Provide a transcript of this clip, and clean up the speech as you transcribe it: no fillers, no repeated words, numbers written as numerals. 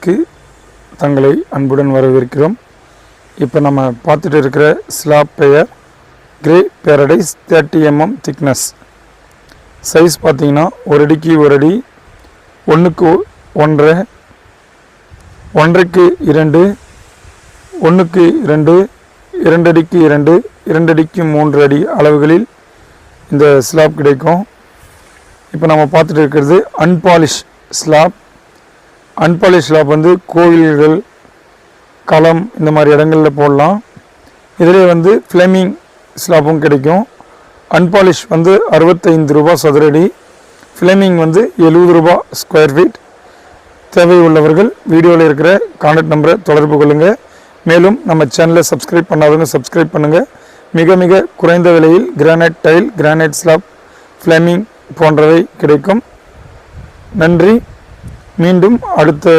சேனலுக்கு தங்களை அன்புடன் வரவேற்கிறோம். இப்போ நம்ம பார்த்துட்டு இருக்கிற ஸ்லாப் பெயர் grey paradise 30 mm thickness. Size பார்த்திங்கன்னா 1 அடிக்கு 1 அடி, 1க்கு 1.5, 1.5க்கு 2, 1க்கு 2, 2 அடிக்கு 2, 2 அடிக்கு 3 அடி அளவுகளில் இந்த ஸ்லாப் கிடைக்கும். இப்போ நம்ம பார்த்துட்டு இருக்கிறது அன்பாலிஷ் ஸ்லாப். அன்பாலிஷ் ஸ்லாப் வந்து கோவில்கள், களம் இந்த மாதிரி இடங்களில் போடலாம். இதிலே வந்து ஃப்ளேமிங் ஸ்லாப்பும் கிடைக்கும். அன்பாலிஷ் வந்து 65 ரூபா சதுரடி, ஃப்ளேமிங் வந்து 70 ரூபா ஸ்கொயர் ஃபீட். தேவை உள்ளவர்கள் வீடியோவில் இருக்கிற கான்டாக்ட் நம்பரை தொடர்பு கொள்ளுங்கள். மேலும் நம்ம சேனலை சப்ஸ்கிரைப் பண்ணாதவங்க சப்ஸ்கிரைப் பண்ணுங்கள். மிக மிக குறைந்த விலையில் granite tile, granite slab, flaming போன்றவை கிடைக்கும். நன்றி. மீண்டும் அடுத்த